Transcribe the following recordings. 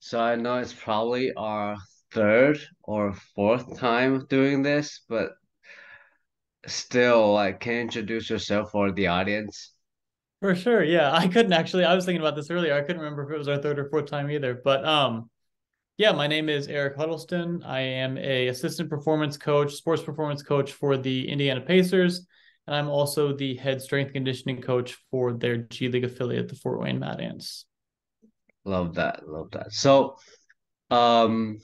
So I know it's probably our third or fourth time doing this, but still, like, can you introduce yourself for the audience? For sure. Yeah. I couldn't actually, I was thinking about this earlier. I couldn't remember if it was our third or fourth time either. But yeah, my name is Erik Huddleston. I am a assistant performance coach, sports performance coach for the Indiana Pacers. And I'm also the head strength and conditioning coach for their G League affiliate, the Fort Wayne Mad Ants. Love that, love that. So, um,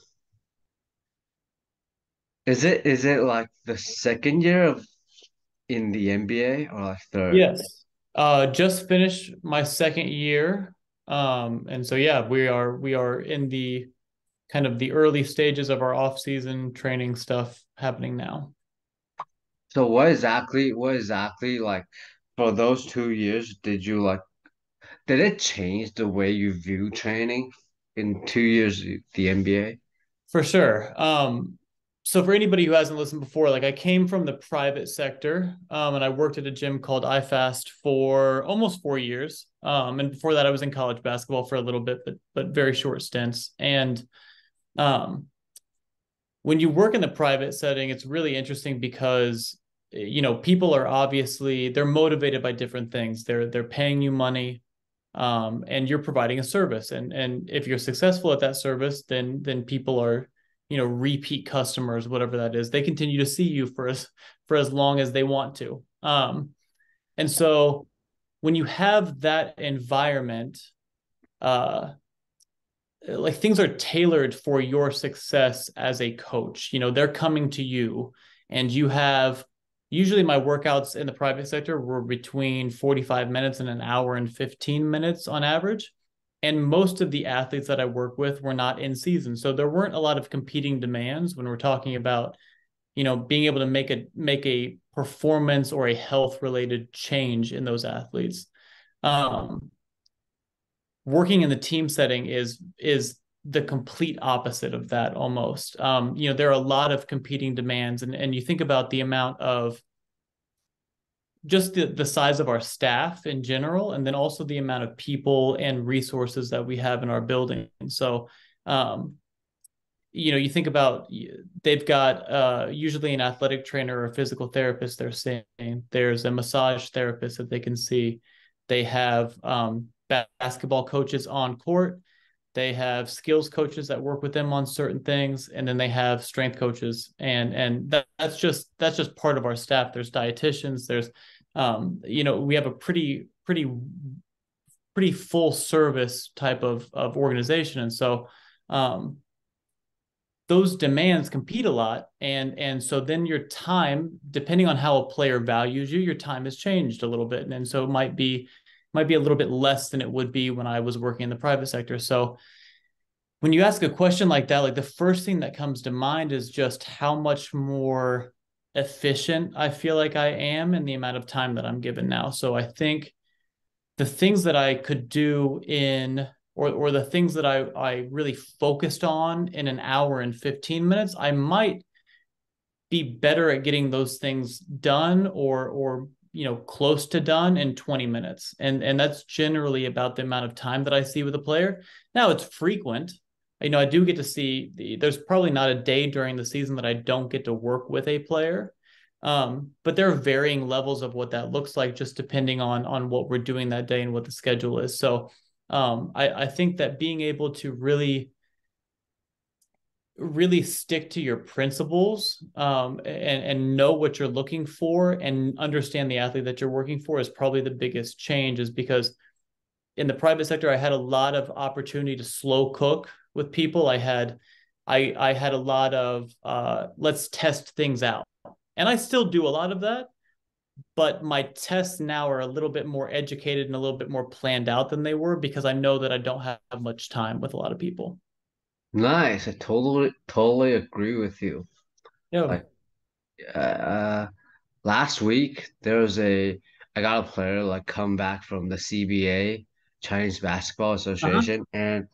is it like the second year of in the NBA or like third? Yes. Just finished my second year. And so yeah, we are in the kind of the early stages of our off-season training stuff happening now. So what exactly like for those 2 years did you like did it change the way you view training in 2 years the NBA? For sure. So for anybody who hasn't listened before, like I came from the private sector, and I worked at a gym called iFast for almost 4 years. And before that, I was in college basketball for a little bit, but very short stints. And um, when you work in the private setting, it's really interesting because people are obviously they're motivated by different things. They're paying you money, and you're providing a service, and if you're successful at that service, then people are repeat customers, whatever that is. They continue to see you for as long as they want to. And so when you have that environment, uh, like things are tailored for your success as a coach. They're coming to you, and you have usually my workouts in the private sector were between 45 minutes and an hour and 15 minutes on average. And most of the athletes that I work with were not in season. So there weren't a lot of competing demands when we're talking about, being able to make a performance or a health related change in those athletes. Um, Working in the team setting is the complete opposite of that almost. There are a lot of competing demands, and you think about the amount of just the size of our staff in general, and then also the amount of people and resources that we have in our building. So, um, you think about they've got usually an athletic trainer or a physical therapist they're seeing. There's a massage therapist that they can see. They have basketball coaches on court. They have skills coaches that work with them on certain things, and then they have strength coaches, and that's just part of our staff. There's dietitians. There's we have a pretty full service type of organization, and so um, those demands compete a lot, and so then your time, depending on how a player values you, your time has changed a little bit, and so it might be a little bit less than it would be when I was working in the private sector. So when you ask a question like that, like the first thing that comes to mind is just how much more efficient I feel like I am in the amount of time that I'm given now. So I think the things that I could do in or the things that I really focused on in an hour and 15 minutes, I might be better at getting those things done or close to done in 20 minutes. And that's generally about the amount of time that I see with a player. Now it's frequent. I do get to see there's probably not a day during the season that I don't get to work with a player. But there are varying levels of what that looks like, just depending on what we're doing that day and what the schedule is. So I think that being able to really stick to your principles, and know what you're looking for and understand the athlete that you're working for is probably the biggest change, is because in the private sector I had a lot of opportunity to slow cook with people. I had a lot of let's test things out, and I still do a lot of that, but my tests now are a little bit more educated and a little bit more planned out than they were, because I know that I don't have much time with a lot of people. Nice. I totally agree with you. Yeah. Like uh last week there was a I got a player like come back from the CBA, Chinese Basketball Uh-huh. Association, and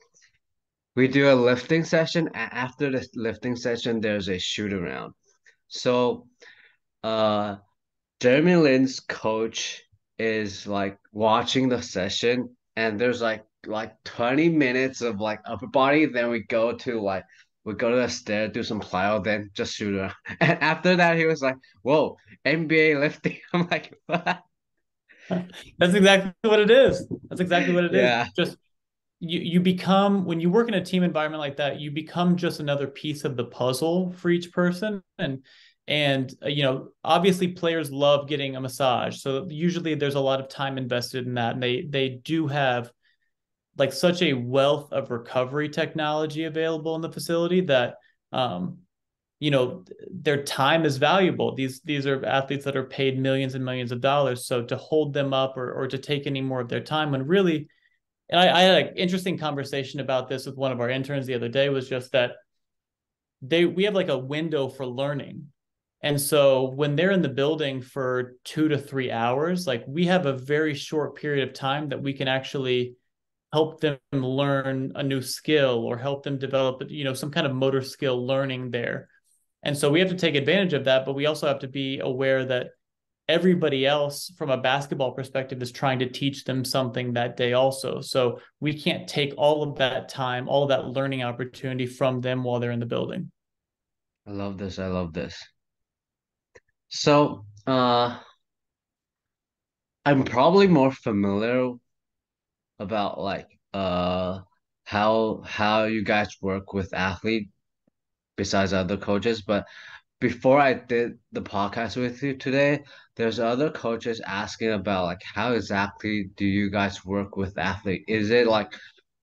we do a lifting session. After the lifting session, there's a shoot around. So uh Jeremy Lin's coach is like watching the session, and there's like like 20 minutes of like upper body, then we go to the stair, do some plyo, then just shoot around. And after that, he was like, "Whoa, NBA lifting." I'm like, "What?" That's exactly what it is. That's exactly what it is. Yeah, Just you become, when you work in a team environment like that, you become just another piece of the puzzle for each person. And obviously players love getting a massage, so usually there's a lot of time invested in that, and they do have like such a wealth of recovery technology available in the facility that um their time is valuable. These are athletes that are paid millions and millions of dollars, so to hold them up or to take any more of their time when really, and I had an interesting conversation about this with one of our interns the other day, was just that we have like a window for learning. And so when they're in the building for 2 to 3 hours, like we have a very short period of time that we can actually help them learn a new skill or help them develop, some kind of motor skill learning there. And so we have to take advantage of that, but we also have to be aware that everybody else from a basketball perspective is trying to teach them something that day also. So we can't take all of that time, all of that learning opportunity from them while they're in the building. I love this. I love this. So, I'm probably more familiar about like how you guys work with athlete besides other coaches, but before I did the podcast with you today, there's other coaches asking about like how exactly do you guys work with athlete? Is it like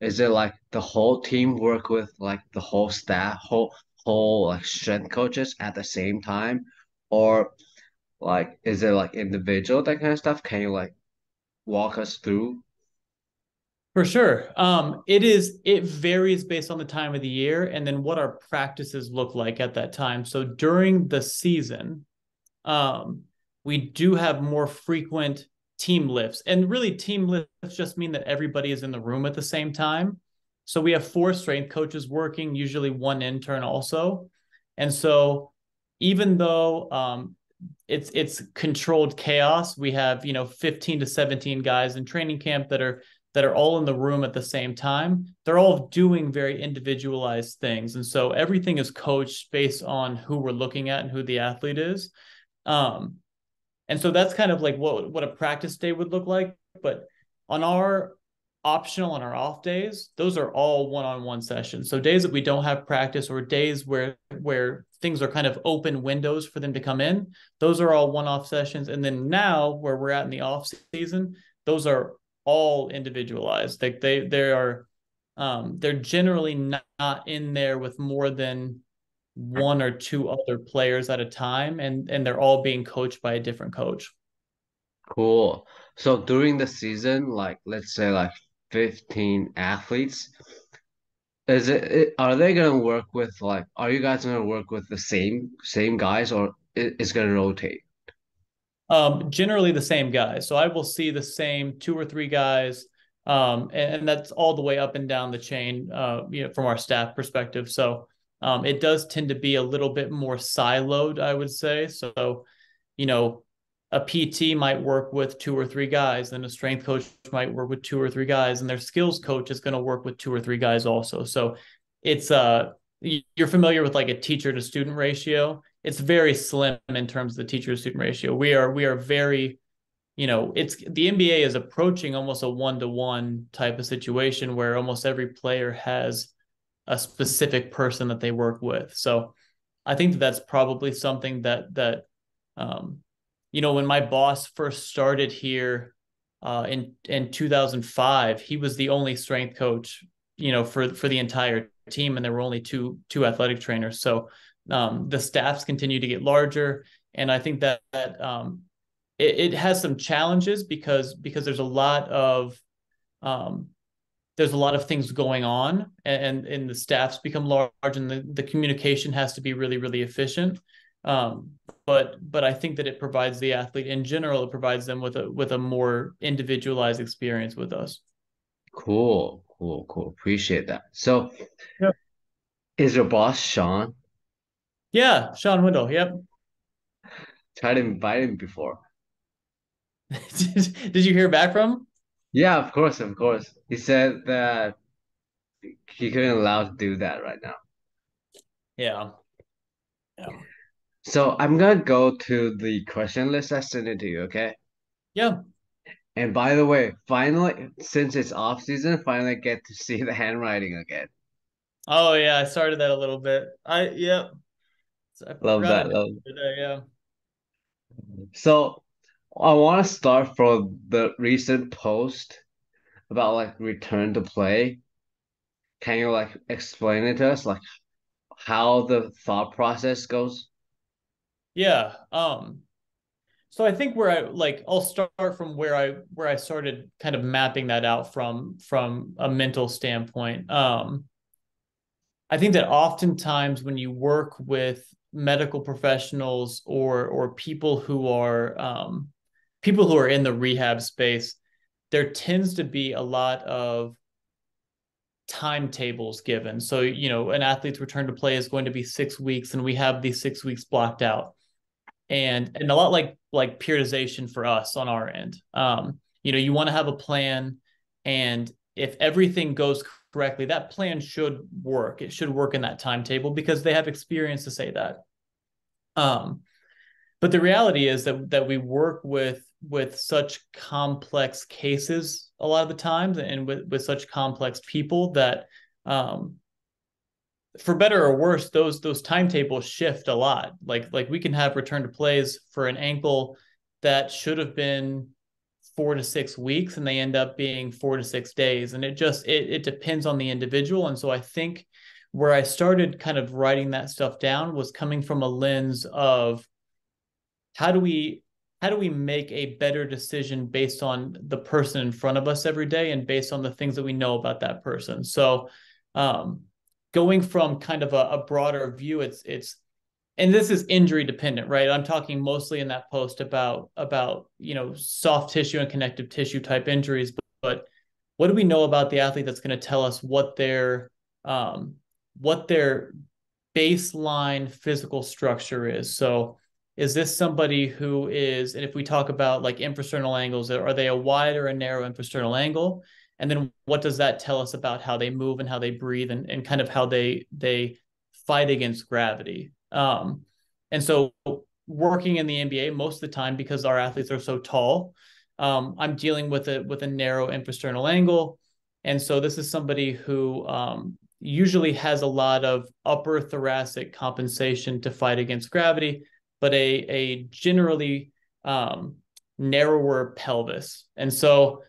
the whole team work with like the whole staff, whole like strength coaches at the same time? Or like is it like individual that kind of stuff? Can you like walk us through? For sure. It varies based on the time of the year and then what our practices look like at that time. So during the season, um, we do have more frequent team lifts. And really, team lifts just mean that everybody is in the room at the same time. So we have 4 strength coaches working, usually one intern also. And so even though it's controlled chaos, we have 15 to 17 guys in training camp that are all in the room at the same time. They're all doing very individualized things. And so everything is coached based on who we're looking at and who the athlete is. Um, and so that's kind of like what a practice day would look like. But on our on our off days, those are all one-on-one sessions. So days that we don't have practice or days where things are kind of open windows for them to come in, those are all one-off sessions. And then now where we're at in the off season, those are all individualized. Like they're generally not in there with more than one or two other players at a time, and they're all being coached by a different coach. Cool. So during the season, like let's say like 15 athletes, are they gonna work with like are you guys gonna work with the same guys or it's gonna rotate? Generally the same guys. So I will see the same 2 or 3 guys, and that's all the way up and down the chain, from our staff perspective. So it does tend to be a little bit more siloed, I would say. So, you know, a PT might work with 2 or 3 guys, and a strength coach might work with 2 or 3 guys, and their skills coach is going to work with 2 or 3 guys also. So it's you're familiar with like a teacher to student ratio. It's very slim in terms of the teacher to student ratio. We are very, it's the NBA is approaching almost a 1-to-1 type of situation where almost every player has a specific person that they work with. So I think that that's probably something um, when my boss first started here in 2005, he was the only strength coach, for the entire team, and there were only two athletic trainers. So the staffs continue to get larger, and I think that it has some challenges because um, there's a lot of things going on, and the staffs become large, and the communication has to be really, really efficient. Um, but I think that it provides the athlete in general, it provides them with a more individualized experience with us. Cool, cool, cool. Appreciate that. So Yep. is your boss Sean? Yeah, Sean Windle. Yep. Tried to invite him before. Did you hear back from him? Yeah, of course, of course. He said that he couldn't allow to do that right now. Yeah. Yeah. So I'm gonna go to the question list I sent it to you, okay? Yeah. And by the way, finally, since it's off season, finally get to see the handwriting again. Oh yeah, I started that a little bit. Yeah. I Love forgot I that. did Love. it today. Yeah. So I want to start from the recent post about like return to play. Can you like explain it to us, like how the thought process goes? Yeah. So I think where I'll start from where I started kind of mapping that out from a mental standpoint. I think that oftentimes when you work with medical professionals or people who are in the rehab space, there tends to be a lot of timetables given. So, an athlete's return to play is going to be 6 weeks, and we have these 6 weeks blocked out. And a lot like periodization for us on our end. You want to have a plan, and if everything goes correctly, that plan should work. It should work in that timetable because they have experience to say that. Um, but the reality is that we work with such complex cases a lot of the times, and with such complex people that um, for better or worse, those timetables shift a lot. Like we can have return to plays for an ankle that should have been 4 to 6 weeks, and they end up being 4 to 6 days, and it depends on the individual. And so I think where I started kind of writing that stuff down was coming from a lens of how do we how do we make a better decision based on the person in front of us every day and based on the things that we know about that person. So um, going from kind of a broader view, it's and this is injury dependent, right? I'm talking mostly in that post about soft tissue and connective tissue type injuries, but what do we know about the athlete that's going to tell us um, what their baseline physical structure is? So is this somebody who is, and if we talk about like infrasternal angles, are they a wide or a narrow infrasternal angle? And then what does that tell us about how they move and how they breathe and kind of how they fight against gravity? And so working in the NBA most of the time, because our athletes are so tall, I'm dealing with a narrow infrasternal angle. And so this is somebody who usually has a lot of upper thoracic compensation to fight against gravity, but a generally narrower pelvis. And so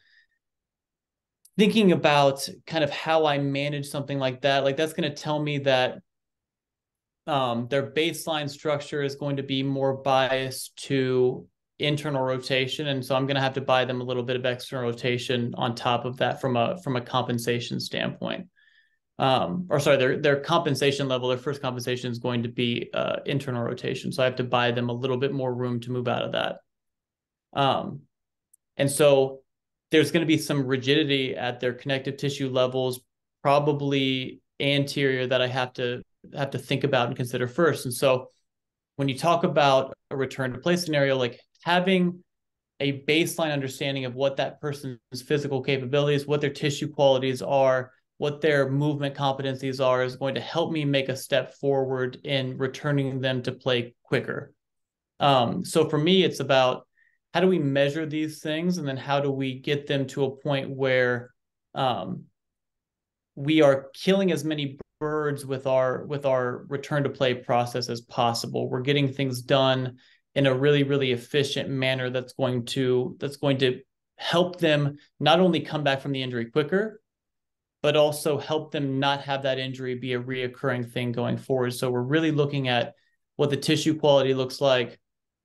thinking about kind of how I manage something like that, like that's going to tell me that their baseline structure is going to be more biased to internal rotation, and so I'm going to have to buy them a little bit of external rotation on top of that from a compensation standpoint. Or sorry, their compensation level, their first compensation is going to be internal rotation, so I have to buy them a little bit more room to move out of that. And so there's going to be some rigidity at their connective tissue levels, probably anterior, that I have to think about and consider first. And so when you talk about a return to play scenario, like having a baseline understanding of what that person's physical capabilities, what their tissue qualities are, what their movement competencies are, is going to help me make a step forward in returning them to play quicker. So for me, it's about how do we measure these things, and then how do we get them to a point where um, we are killing as many birds with our return to play process as possible. We're getting things done in a really, really efficient manner that's going to help them not only come back from the injury quicker, but also help them not have that injury be a reoccurring thing going forward. So we're really looking at what the tissue quality looks like.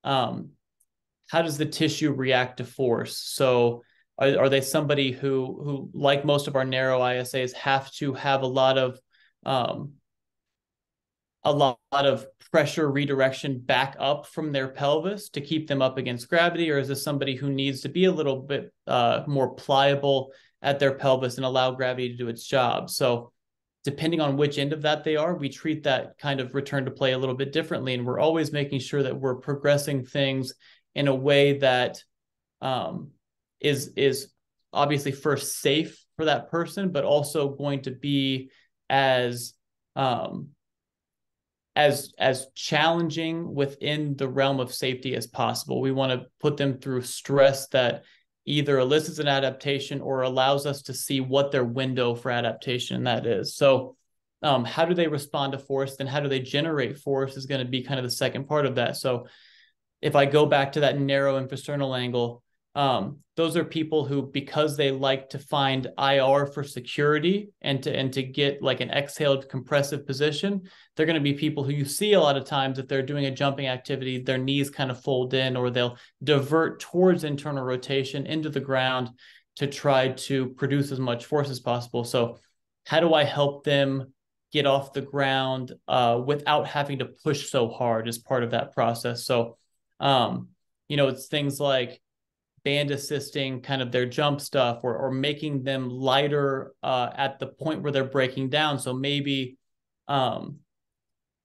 How does the tissue react to force? So are they somebody who, like most of our narrow ISAs, have to have um, a lot of pressure redirection back up from their pelvis to keep them up against gravity? Or is this somebody who needs to be a little bit more pliable at their pelvis and allow gravity to do its job? So depending on which end of that they are, we treat that kind of return to play a little bit differently. And we're always making sure that we're progressing things in a way that is obviously first safe for that person, but also going to be as challenging within the realm of safety as possible. We want to put them through stress that either elicits an adaptation or allows us to see what their window for adaptation that is. So how do they respond to force? Then how do they generate force is going to be kind of the second part of that. So if I go back to that narrow infrasternal angle, those are people who, because they like to find IR for security and to get like an exhaled compressive position, they're going to be people who you see a lot of times if they're doing a jumping activity, their knees kind of fold in, or they'll divert towards internal rotation into the ground to try to produce as much force as possible. So how do I help them get off the ground without having to push so hard as part of that process? So, it's things like band assisting kind of their jump stuff, or making them lighter at the point where they're breaking down. So maybe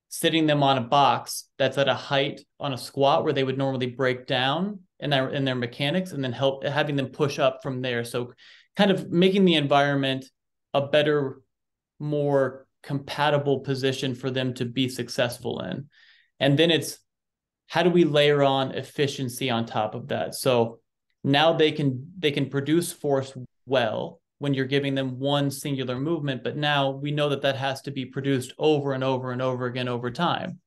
sitting them on a box that's at a height on a squat where they would normally break down in their mechanics, and then having them push up from there. So kind of making the environment a better, more compatible position for them to be successful in. And then it's, how do we layer on efficiency on top of that? So now they can produce force well when you're giving them one singular movement, but now we know that has to be produced over and over and over again over time.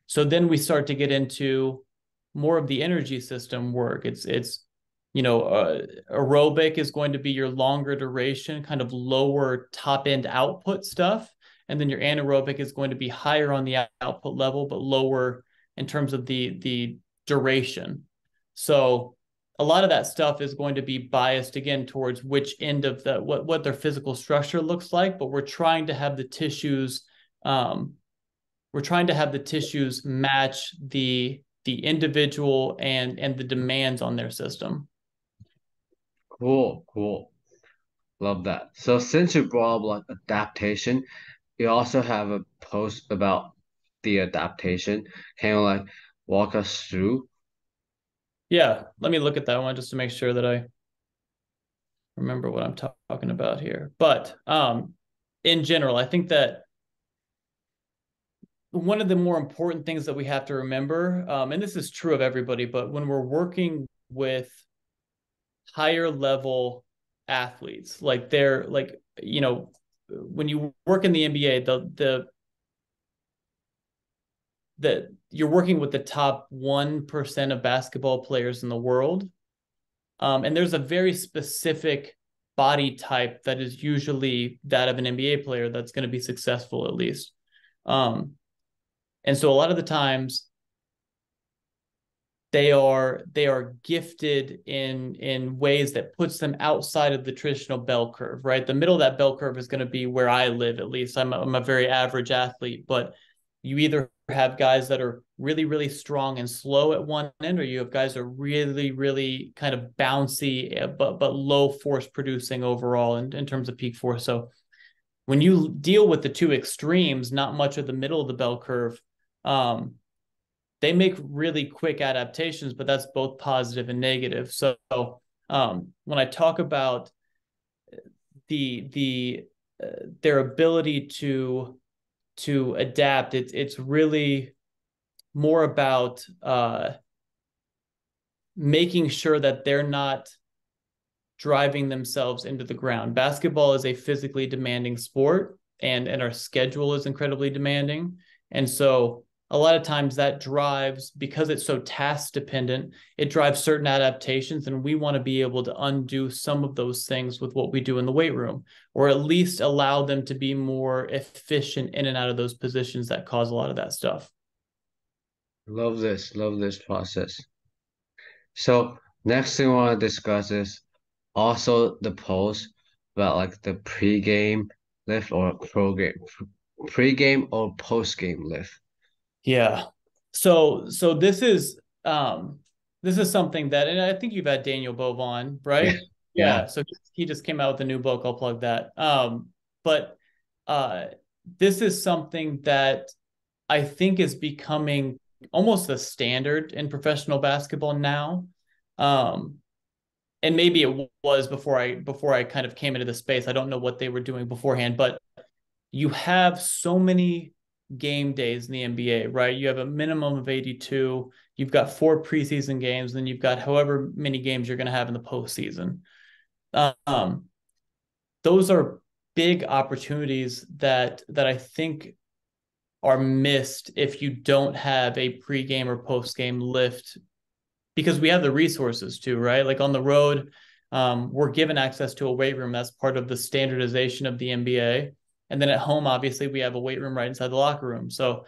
So then we start to get into more of the energy system work. It's aerobic is going to be your longer duration, kind of lower top end output stuff. And then your anaerobic is going to be higher on the output level, but lower in terms of the duration. So a lot of that stuff is going to be biased again towards which end of what their physical structure looks like, but we're trying to have the tissues match the individual and the demands on their system. Cool. Love that. So since you brought up like adaptation, you also have a post about the adaptation. Can you like walk us through? Yeah, let me look at that one just to make sure that I remember what I'm talking about here. But in general, I think that one of the more important things that we have to remember, and this is true of everybody, but when we're working with higher level athletes, like they're like, when you work in the NBA, that you're working with the top 1% of basketball players in the world. And there's a very specific body type that is usually that of an NBA player that's going to be successful, at least. And so a lot of the times they are gifted in ways that puts them outside of the traditional bell curve, right? The middle of that bell curve is going to be where I live, at least. I'm a very average athlete, but you either have guys that are really, really strong and slow at one end, or you have guys that are really, really kind of bouncy, but low force producing overall in terms of peak force. So when you deal with the two extremes, not much of the middle of the bell curve, they make really quick adaptations, but that's both positive and negative. So when I talk about their ability to adapt, it's really more about making sure that they're not driving themselves into the ground. Basketball is a physically demanding sport, and our schedule is incredibly demanding. And so a lot of times that drives, because it's so task dependent, it drives certain adaptations, and we want to be able to undo some of those things with what we do in the weight room, or at least allow them to be more efficient in and out of those positions that cause a lot of that stuff. Love this process. So next thing I want to discuss is also the post about like the pre-game lift or pre-game or post-game lift. Yeah. So this is something that, and I think you've had Daniel Bove on, right? Yeah. So he just came out with a new book. I'll plug that. But this is something that I think is becoming almost a standard in professional basketball now. and maybe it was before I kind of came into the space. I don't know what they were doing beforehand, but you have so many game days in the NBA, right? You have a minimum of 82. You've got 4 preseason games, then you've got however many games you're going to have in the postseason. Those are big opportunities that I think are missed if you don't have a pregame or postgame lift, because we have the resources to, right? Like on the road, we're given access to a weight room. That's part of the standardization of the NBA. And then at home, obviously, we have a weight room right inside the locker room. So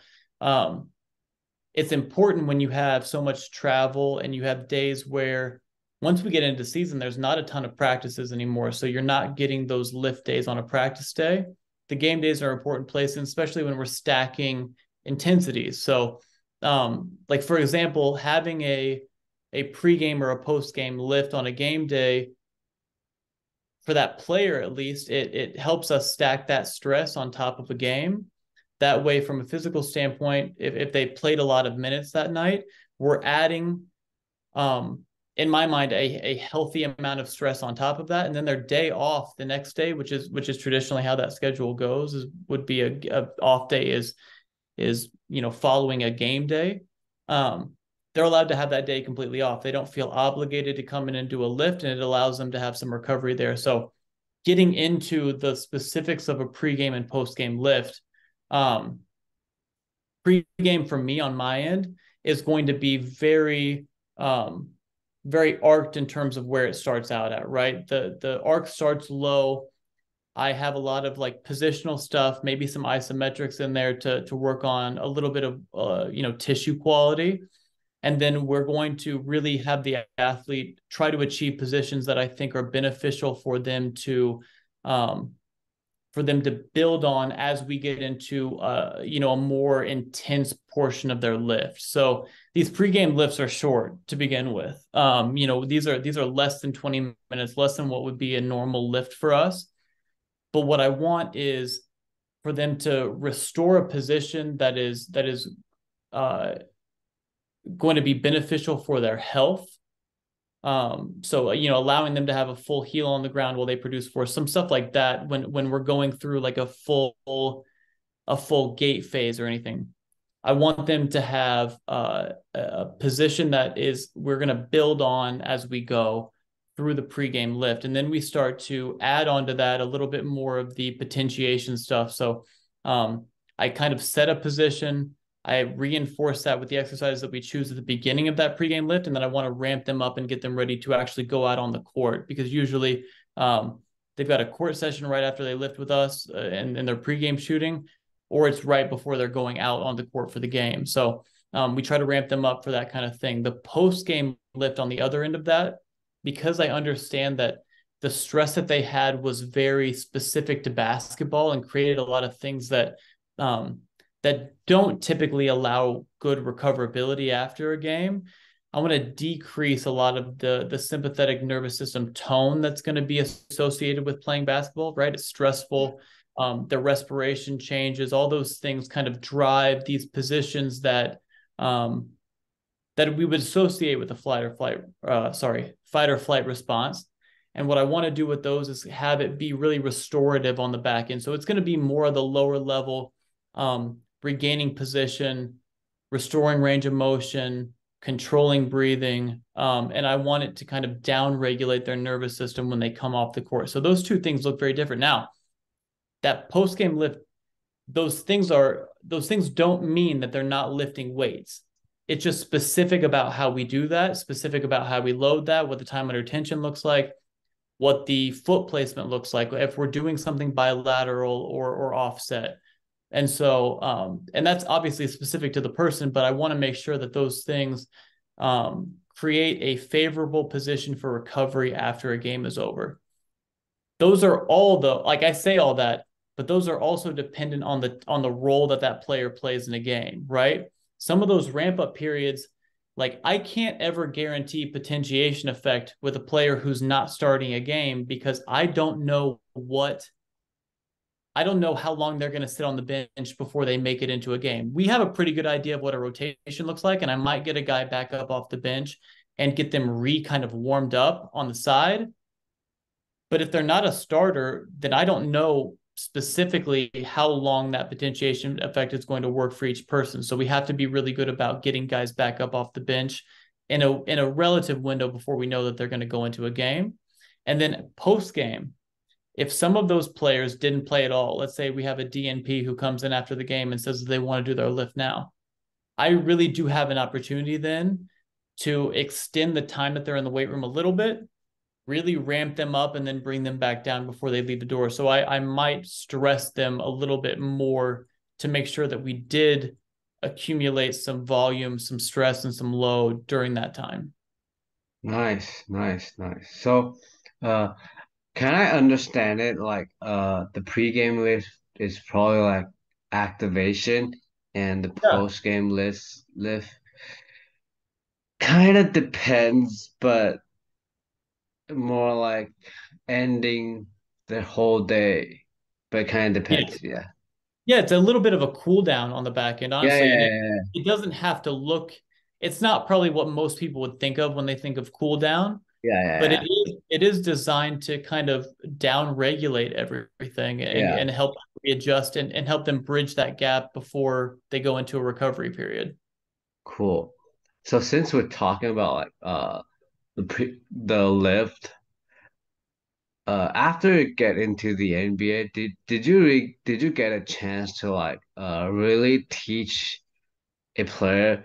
it's important when you have so much travel and you have days where once we get into season, there's not a ton of practices anymore. So you're not getting those lift days on a practice day. The game days are an important place, and especially when we're stacking intensities. So like, for example, having a pregame or a postgame lift on a game day, for that player at least, it helps us stack that stress on top of a game. That way, from a physical standpoint, if they played a lot of minutes that night, we're adding, in my mind, a healthy amount of stress on top of that. And then their day off the next day, which is traditionally how that schedule goes, would be a off day is following a game day. They're allowed to have that day completely off. They don't feel obligated to come in and do a lift, and it allows them to have some recovery there. So getting into the specifics of a pregame and postgame lift, pregame for me on my end is going to be very, very arced in terms of where it starts out at, right? The arc starts low. I have a lot of like positional stuff, maybe some isometrics in there to work on a little bit of, tissue quality. And then we're going to really have the athlete try to achieve positions that I think are beneficial for them to build on as we get into a more intense portion of their lift. So these pregame lifts are short to begin with. These are less than 20 minutes, less than what would be a normal lift for us. But what I want is for them to restore a position that is going to be beneficial for their health. So allowing them to have a full heel on the ground while they produce force, some stuff like that when we're going through like a full gait phase or anything. I want them to have a position that is we're going to build on as we go through the pregame lift. And then we start to add on to that a little bit more of the potentiation stuff. So I kind of set a position. I reinforce that with the exercises that we choose at the beginning of that pregame lift. And then I want to ramp them up and get them ready to actually go out on the court, because usually they've got a court session right after they lift with us and their pregame shooting, or it's right before they're going out on the court for the game. So we try to ramp them up for that kind of thing. The post-game lift on the other end of that, because I understand that the stress that they had was very specific to basketball and created a lot of things that don't typically allow good recoverability after a game. I want to decrease a lot of the sympathetic nervous system tone that's going to be associated with playing basketball, right? It's stressful. Their respiration changes. All those things kind of drive these positions that we would associate with the fight or flight response. And what I want to do with those is have it be really restorative on the back end. So it's going to be more of the lower level, regaining position, restoring range of motion, controlling breathing. And I want it to kind of down-regulate their nervous system when they come off the court. So those two things look very different. Now, that post-game lift, those things don't mean that they're not lifting weights. It's just specific about how we do that, specific about how we load that, what the time under tension looks like, what the foot placement looks like, if we're doing something bilateral or offset. And so, and that's obviously specific to the person, but I want to make sure that those things create a favorable position for recovery after a game is over. Those are all I say all that, but those are also dependent on the role that player plays in a game, right? Some of those ramp up periods, like I can't ever guarantee potentiation effect with a player who's not starting a game, because I don't know how long they're going to sit on the bench before they make it into a game. We have a pretty good idea of what a rotation looks like, and I might get a guy back up off the bench and get them kind of warmed up on the side. But if they're not a starter, then I don't know specifically how long that potentiation effect is going to work for each person. So we have to be really good about getting guys back up off the bench in a relative window before we know that they're going to go into a game. And then post game, if some of those players didn't play at all, let's say we have a DNP who comes in after the game and says they want to do their lift now, I really do have an opportunity then to extend the time that they're in the weight room a little bit, really ramp them up, and then bring them back down before they leave the door. So I might stress them a little bit more to make sure that we did accumulate some volume, some stress, and some load during that time. Nice, nice, nice. So, can I understand it like the pregame list is probably like activation and the Yeah. postgame lift kind of depends, but more like ending the whole day. But it kind of Yeah. depends, yeah. Yeah, it's a little bit of a cool down on the back end, Yeah, honestly. yeah, And yeah, it doesn't have to look, it's not probably what most people would think of when they think of cool down, yeah, but yeah, it is designed to kind of down regulate everything yeah, yeah. and help readjust and help them bridge that gap before they go into a recovery period. Cool. So since we're talking about like the lift, after you get into the NBA, did you get a chance to like really teach a player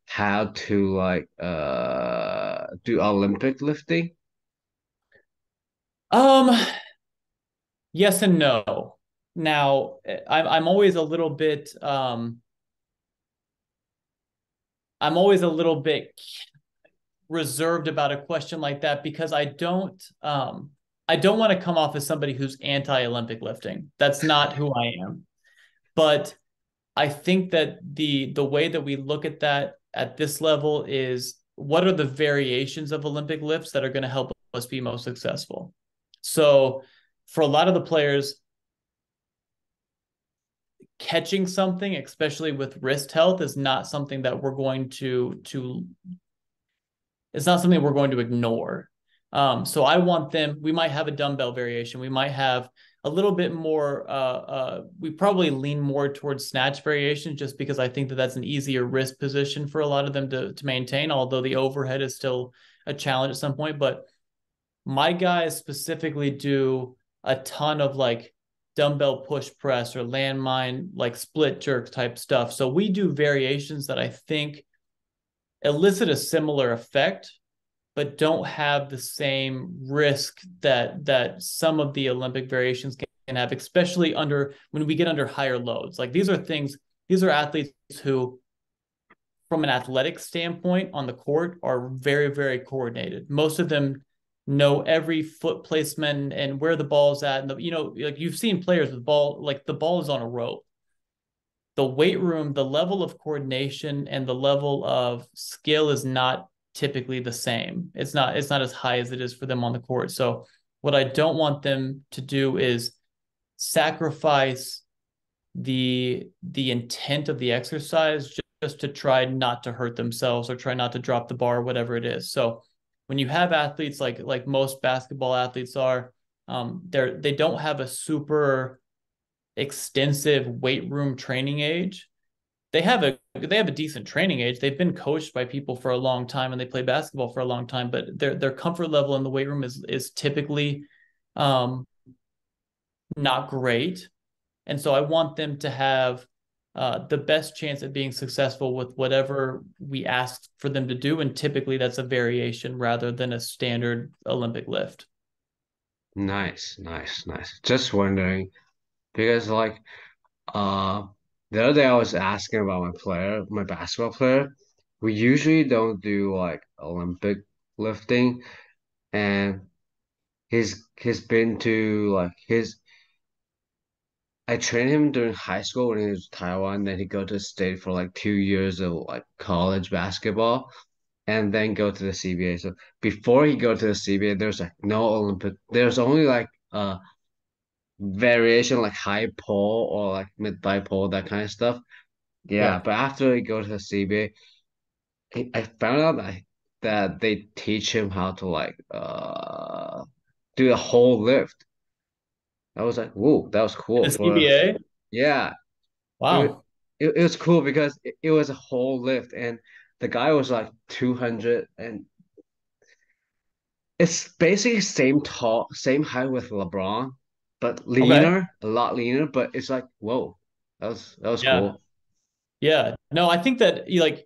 how to like do Olympic lifting? Um, yes and no. Now, I'm always a little bit I'm always a little bit reserved about a question like that because I don't want to come off as somebody who's anti-Olympic lifting. That's not who I am. But I think that the way that we look at that at this level is what are the variations of Olympic lifts that are going to help us be most successful. So for a lot of the players, catching something, especially with wrist health, is not something that we're going to it's not something we're going to ignore. So I want them, we might have a dumbbell variation. We might have a little bit more, we probably lean more towards snatch variation just because I think that that's an easier wrist position for a lot of them to maintain, although the overhead is still a challenge at some point. But my guys specifically do a ton of like dumbbell push press or landmine, like split jerk type stuff. So we do variations that I think elicit a similar effect, but don't have the same risk that some of the Olympic variations can have, especially under when we get under higher loads. Like these are athletes who, from an athletic standpoint on the court, are very, very coordinated. Most of them know every foot placement and where the ball's at. And like you've seen players with ball, like the ball is on a rope. The weight room, the level of coordination and the level of skill is not typically the same. It's not as high as it is for them on the court. So what I don't want them to do is sacrifice the intent of the exercise just to try not to hurt themselves or try not to drop the bar or whatever it is. So when you have athletes like most basketball athletes are, they don't have a super extensive weight room training age. They have a decent training age. They've been coached by people for a long time and they play basketball for a long time, but their comfort level in the weight room is typically um, not great. And so I want them to have the best chance at being successful with whatever we ask for them to do. And typically that's a variation rather than a standard Olympic lift. Nice, nice, nice. Just wondering because like uh the other day I was asking about my basketball player. We usually don't do like Olympic lifting and he's been to like his I trained him during high school when he was in Taiwan, then he go to the state for like 2 years of like college basketball and then go to the CBA. So before he go to the CBA, there's like no Olympic there's only like variation like high pull or like mid thigh pull, that kind of stuff. Yeah, Yeah. but after he go to the CBA, I found out that that they teach him how to like do a whole lift. I was like, whoa, that was In cool. the CBA? Yeah, it Wow. it was cool because it was a whole lift, and the guy was like 200, and it's basically same tall, same height with LeBron, but Okay. leaner, a lot leaner. But it's like, whoa, that was Yeah. cool. Yeah. No, I think that you like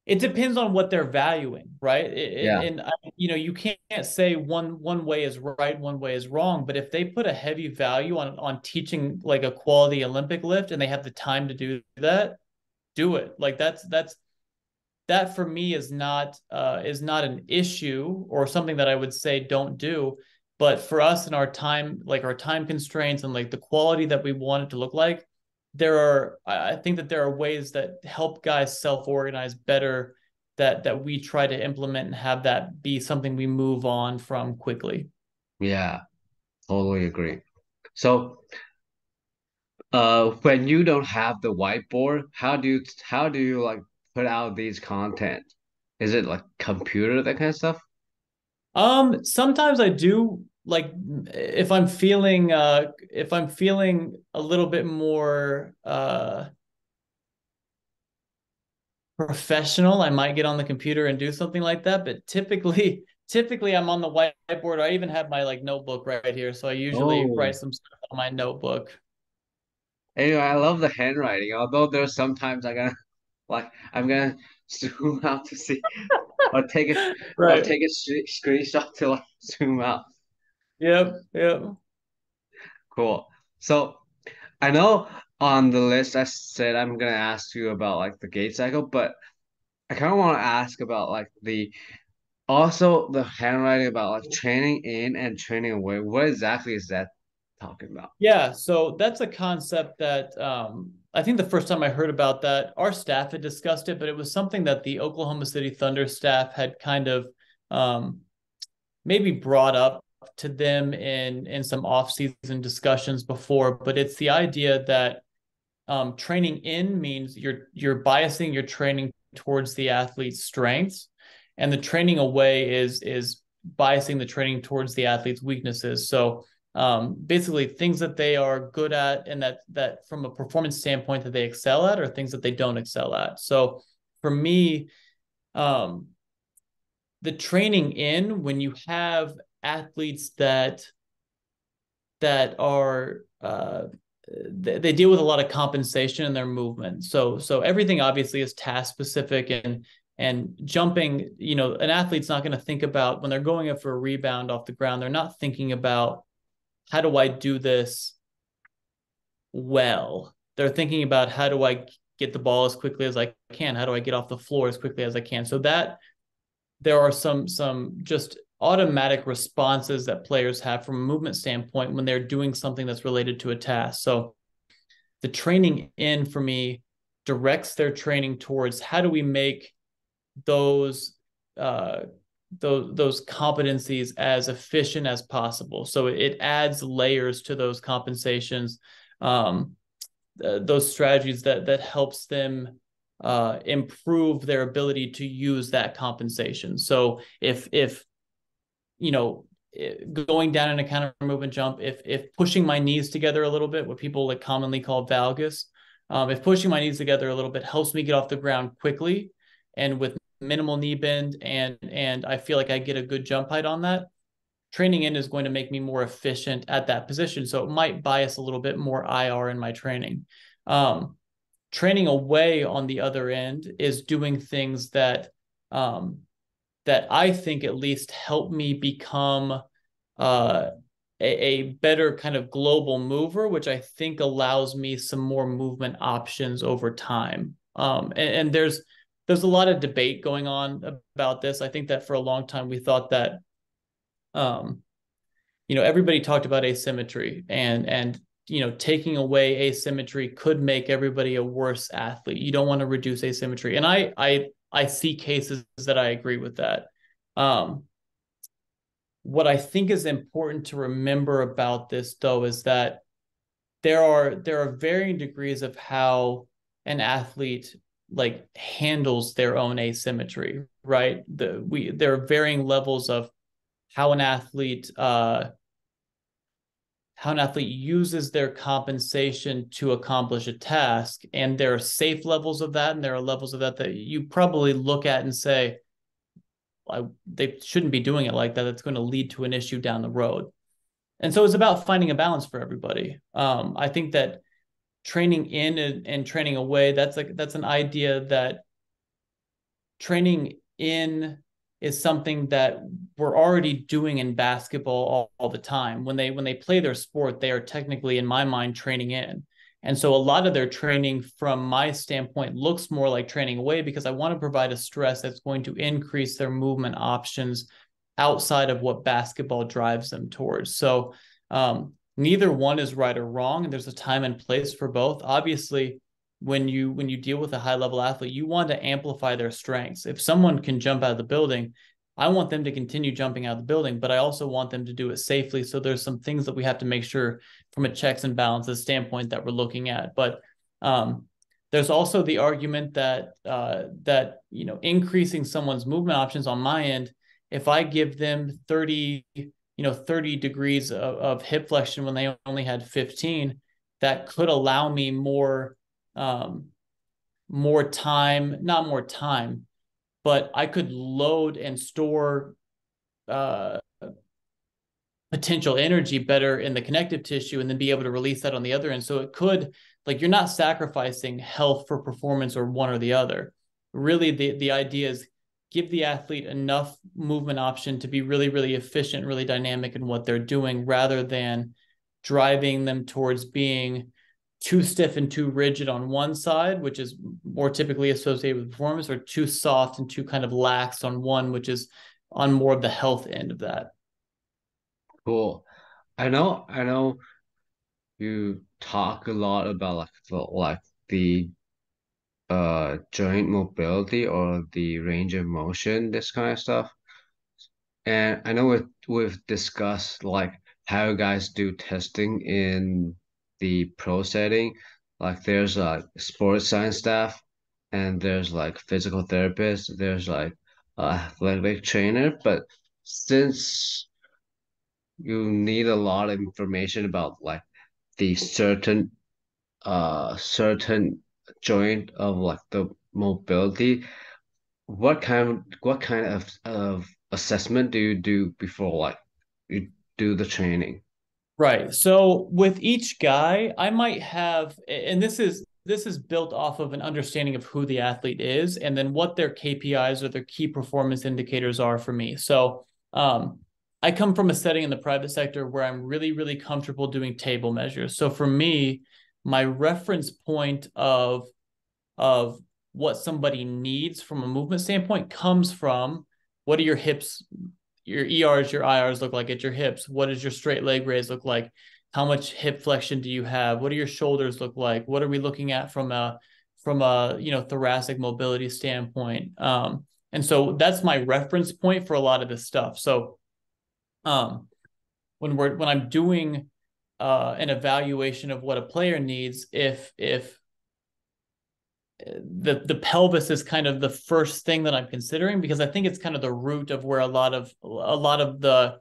it depends on what they're valuing, right? Yeah, And you know, you can't say one way is right, one way is wrong. But if they put a heavy value on teaching like a quality Olympic lift, and they have the time to do that, do it. Like that for me is not an issue or something that I would say don't do. But for us and our time, like our time constraints and like the quality that we want it to look like, I think that there are ways that help guys self-organize better that we try to implement and have that be something we move on from quickly. yeah, totally agree. So, when you don't have the whiteboard, how do you like put out these content? Is it like computer, that kind of stuff? Sometimes I do like if I'm feeling a little bit more professional, I might get on the computer and do something like that. But typically I'm on the whiteboard. I even have my like notebook right here. So I usually write Oh, some stuff on my notebook. anyway, I love the handwriting. Although there's sometimes I'm gonna zoom out to see, or take a or Right. take a screenshot to like zoom out. Yep. Yep. Cool. So I know on the list I said I'm gonna ask you about like the gait cycle, but I kind of want to ask about like the handwriting about like training in and training away. What exactly is that talking about? Yeah, so that's a concept that I think the first time I heard about that, our staff had discussed it, but it was something that the Oklahoma City Thunder staff had kind of um, maybe brought up to them in some off-season discussions before. But it's the idea that training in means you're biasing your training towards the athlete's strengths, and the training away is biasing the training towards the athlete's weaknesses. So basically, things that they are good at and that from a performance standpoint that they excel at, or things that they don't excel at. So for me, um, the training in when you have athletes that are they deal with a lot of compensation in their movement. So everything obviously is task specific, and jumping, you know, an athlete's not going to think about when they're going up for a rebound off the ground, they're not thinking about how do I do this well. They're thinking about how do I get the ball as quickly as I can? How do I get off the floor as quickly as I can? So that there are some just automatic responses that players have from a movement standpoint when they're doing something that's related to a task. So the training in for me directs their training towards how do we make those uh, those competencies as efficient as possible. So it adds layers to those compensations, those strategies that helps them improve their ability to use that compensation. So if you know, going down in a counter movement jump, if pushing my knees together a little bit, what people like commonly call valgus, if pushing my knees together a little bit helps me get off the ground quickly and with minimal knee bend, and I feel like I get a good jump height on that, training in is going to make me more efficient at that position. So it might bias a little bit more IR in my training. Um, Training away on the other end is doing things um, that I think at least help me become a better kind of global mover, which I think allows me some more movement options over time. And there's a lot of debate going on about this. I think that for a long time we thought that um, you know, everybody talked about asymmetry, and you know, taking away asymmetry could make everybody a worse athlete. You don't want to reduce asymmetry, and I see cases that I agree with that. Um, what I think is important to remember about this, though, is that there are varying degrees of how an athlete like handles their own asymmetry, right? There are varying levels of how an athlete uses their compensation to accomplish a task. And there are safe levels of that, and there are levels of that that you probably look at and say, they shouldn't be doing it like that. That's going to lead to an issue down the road. And so it's about finding a balance for everybody. I think that training in and training away, that's an idea that training in is something that we're already doing in basketball all the time. When they play their sport, they are technically, in my mind, training in. And so a lot of their training, from my standpoint, looks more like training away, because I want to provide a stress that's going to increase their movement options outside of what basketball drives them towards. So neither one is right or wrong, and there's a time and place for both. Obviously, when you deal with a high-level athlete, you want to amplify their strengths. If someone can jump out of the building, I want them to continue jumping out of the building, but I also want them to do it safely. So there's some things that we have to make sure from a checks and balances standpoint that we're looking at. But there's also the argument that increasing someone's movement options on my end, if I give them 30 degrees of hip flexion when they only had 15, that could allow me more time, not more time, but I could load and store potential energy better in the connective tissue, and then be able to release that on the other end. So it could, like, you're not sacrificing health for performance or one or the other. Really, the idea is give the athlete enough movement option to be really, really efficient, really dynamic in what they're doing, rather than driving them towards being too stiff and too rigid on one side, which is more typically associated with performance, or too soft and too kind of lax on one, which is on more of the health end of that. Cool. I know you talk a lot about the joint mobility or the range of motion, this kind of stuff. And I know we've discussed like how guys do testing in the pro setting. Like there's like sports science staff, and there's like physical therapists, there's like athletic trainer. But since you need a lot of information about like the certain joint of like the mobility, what kind of assessment do you do before like you do the training? Right. So with each guy, I might have, and this is built off of an understanding of who the athlete is, and then what their KPIs or their key performance indicators are for me. So I come from a setting in the private sector where I'm really, really comfortable doing table measures. So for me, my reference point of what somebody needs from a movement standpoint comes from, what are your hips, your ERs, your IRs look like at your hips? What does your straight leg raise look like? How much hip flexion do you have? What do your shoulders look like? What are we looking at from a thoracic mobility standpoint? And so that's my reference point for a lot of this stuff. So when I'm doing an evaluation of what a player needs, if the pelvis is kind of the first thing that I'm considering, because I think it's kind of the root of where a lot of the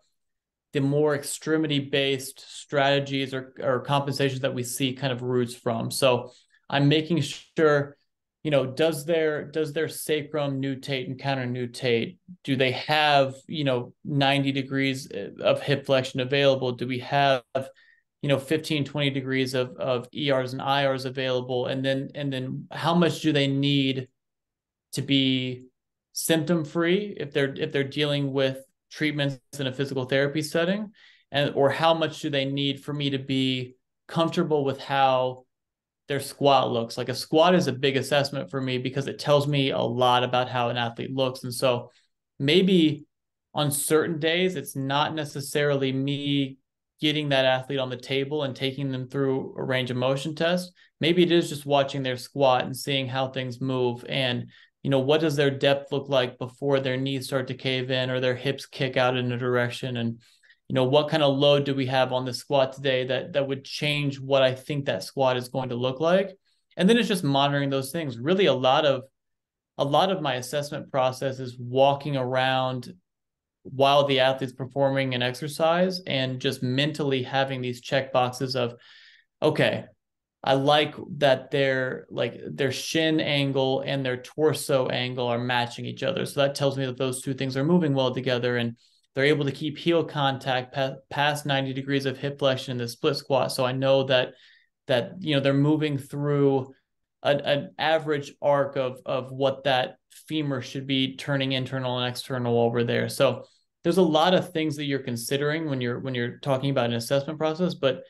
more extremity based strategies or compensations that we see kind of roots from. So I'm making sure, does their sacrum nutate and counter nutate? Do they have 90 degrees of hip flexion available? Do we have 15, 20 degrees of ERs and IRs available? And then how much do they need to be symptom free if they're dealing with treatments in a physical therapy setting? Or how much do they need for me to be comfortable with how their squat looks? Like, a squat is a big assessment for me because it tells me a lot about how an athlete looks. And so maybe on certain days, it's not necessarily me getting that athlete on the table and taking them through a range of motion test. Maybe it is just watching their squat and seeing how things move, and what does their depth look like before their knees start to cave in or their hips kick out in a direction, and what kind of load do we have on the squat today that would change what I think that squat is going to look like. And then it's just monitoring those things. Really, a lot of my assessment process is walking around while the athlete's performing an exercise and just mentally having these check boxes of, okay, I like that their shin angle and their torso angle are matching each other. So that tells me that those two things are moving well together, and they're able to keep heel contact past 90 degrees of hip flexion in the split squat. So I know that they're moving through an average arc of what that femur should be turning internal and external over there. So there's a lot of things that you're considering when you're talking about an assessment process, but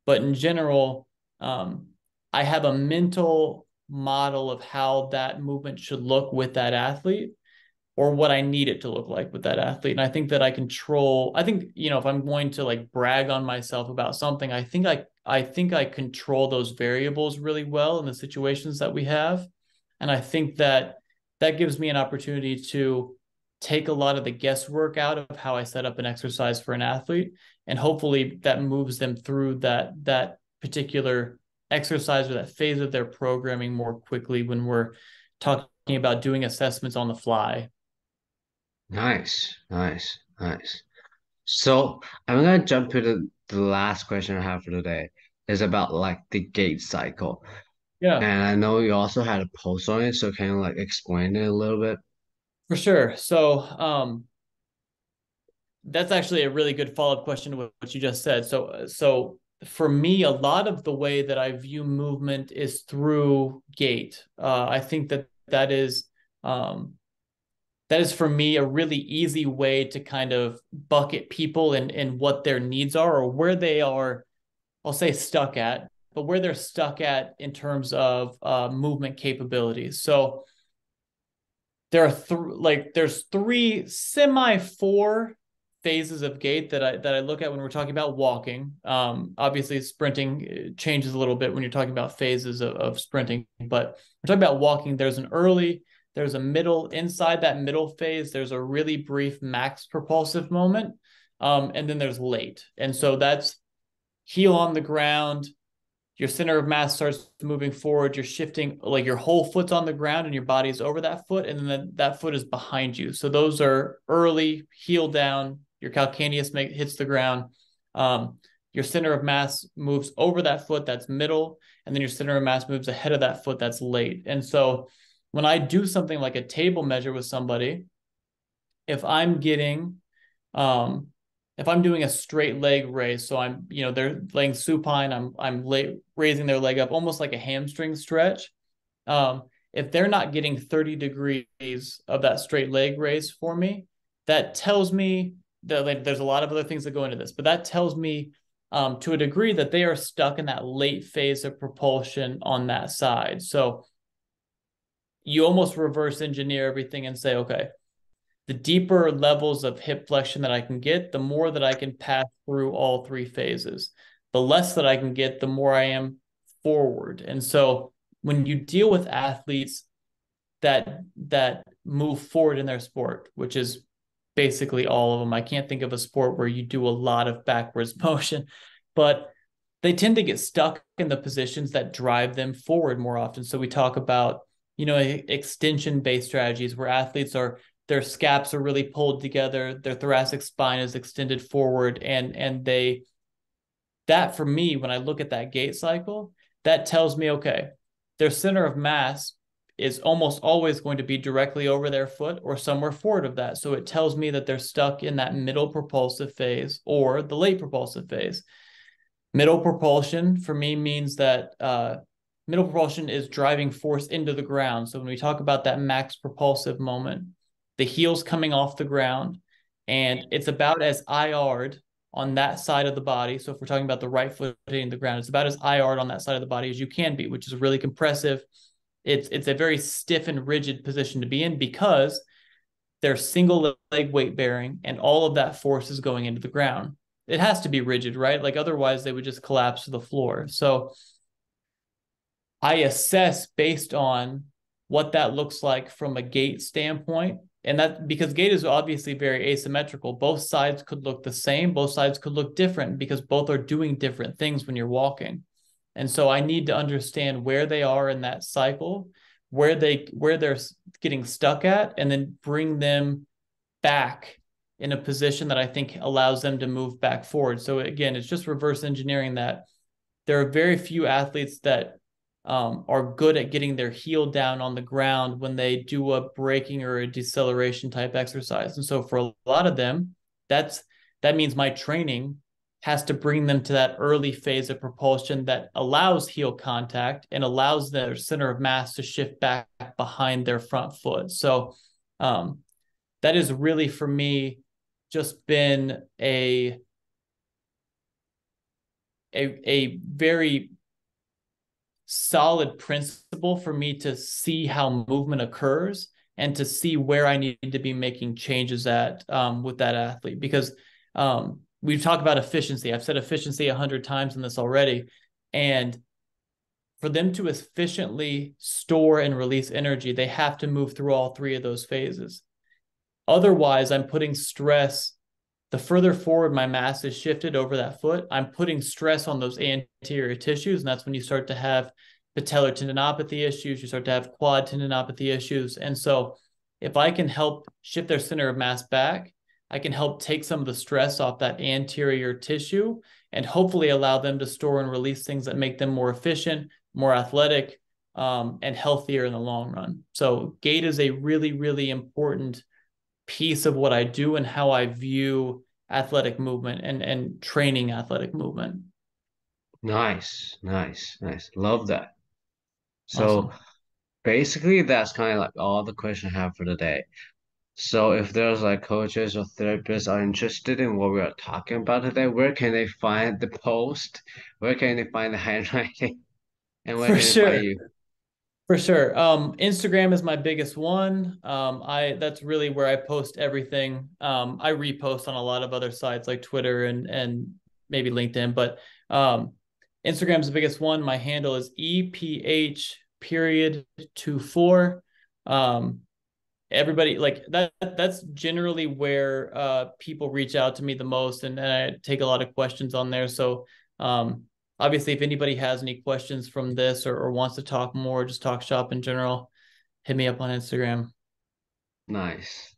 in general, I have a mental model of how that movement should look with that athlete, or what I need it to look like with that athlete. And I think that I think, if I'm going to like brag on myself about something, I think I control those variables really well in the situations that we have. And I think that gives me an opportunity to take a lot of the guesswork out of how I set up an exercise for an athlete. And hopefully that moves them through that particular exercise or that phase of their programming more quickly when we're talking about doing assessments on the fly. Nice, nice, nice. So I'm gonna jump to the last question I have for today. Is about like the gait cycle. Yeah, And I know you also had a post on it, so can you like explain it a little bit? for sure. So that's actually a really good follow-up question to what you just said. So for me, a lot of the way that I view movement is through gait. I think that is for me a really easy way to kind of bucket people in what their needs are, or where they are, I'll say stuck at, but where they're stuck at in terms of movement capabilities. So there are there's four phases of gait that I look at when we're talking about walking. Obviously, sprinting changes a little bit when you're talking about phases of sprinting, but we're talking about walking. There's an early, there's a middle. Inside that middle phase, there's a really brief max propulsive moment, and then there's late. And so that's heel on the ground. Your center of mass starts moving forward. You're shifting, like your whole foot's on the ground and your body's over that foot, and then that foot is behind you. So those are early, heel down. Your calcaneus hits the ground. Your center of mass moves over that foot, that's middle, and then your center of mass moves ahead of that foot, that's late. And so when I do something like a table measure with somebody, if I'm getting if I'm doing a straight leg raise, so they're laying supine, I'm raising their leg up almost like a hamstring stretch. If they're not getting 30 degrees of that straight leg raise for me, that tells me that there's a lot of other things that go into this, but that tells me to a degree that they are stuck in that late phase of propulsion on that side. So you almost reverse engineer everything and say, okay, the deeper levels of hip flexion that I can get, the more that I can pass through all three phases. The less that I can get, the more I am forward. And so when you deal with athletes that move forward in their sport, which is basically all of them, I can't think of a sport where you do a lot of backwards motion, but they tend to get stuck in the positions that drive them forward more often. So we talk about, extension-based strategies where athletes their scaps are really pulled together, their thoracic spine is extended forward, and that for me, when I look at that gait cycle, that tells me, okay, their center of mass is almost always going to be directly over their foot or somewhere forward of that. So it tells me that they're stuck in that middle propulsive phase or the late propulsive phase. Middle propulsion for me means that middle propulsion is driving force into the ground. So when we talk about that max propulsive moment, the heel's coming off the ground, and it's about as IR'd on that side of the body. So if we're talking about the right foot hitting the ground, it's about as IR'd on that side of the body as you can be, which is really compressive. It's a very stiff and rigid position to be in because they're single leg weight bearing and all of that force is going into the ground. It has to be rigid, right? Like otherwise they would just collapse to the floor. So I assess based on what that looks like from a gait standpoint. And that because gait is obviously very asymmetrical. Both sides could look the same. Both sides could look different because both are doing different things when you're walking. And so I need to understand where they are in that cycle, where they're getting stuck at, and then bring them back in a position that I think allows them to move back forward. So again, it's just reverse engineering that. There are very few athletes that are good at getting their heel down on the ground when they do a braking or a deceleration type exercise. And so for a lot of them, that means my training has to bring them to that early phase of propulsion that allows heel contact and allows their center of mass to shift back behind their front foot. So that is really, for me, just been a very solid principle for me to see how movement occurs and to see where I need to be making changes at with that athlete. Because we've talked about efficiency. I've said efficiency 100 times in this already. And for them to efficiently store and release energy, they have to move through all three of those phases. Otherwise, I'm putting stress. The further forward my mass is shifted over that foot, I'm putting stress on those anterior tissues. And that's when you start to have patellar tendinopathy issues. You start to have quad tendinopathy issues. And so if I can help shift their center of mass back, I can help take some of the stress off that anterior tissue and hopefully allow them to store and release things that make them more efficient, more athletic, and healthier in the long run. So gait is a really, really important piece of what I do and how I view athletic movement and training athletic movement. Nice. Love that. So Awesome. basically, that's kind of like all the questions I have for today. So if there's like coaches or therapists are interested in what we are talking about today, where can they find the post? Where can they find the handwriting? And where For can they find sure. you? For sure. Instagram is my biggest one. That's really where I post everything. I repost on a lot of other sites like Twitter and maybe LinkedIn, but Instagram is the biggest one. My handle is EPH.24. Everybody like that's generally where people reach out to me the most, and I take a lot of questions on there. So obviously, if anybody has any questions from this or wants to talk more, just talk shop in general, hit me up on Instagram. Nice.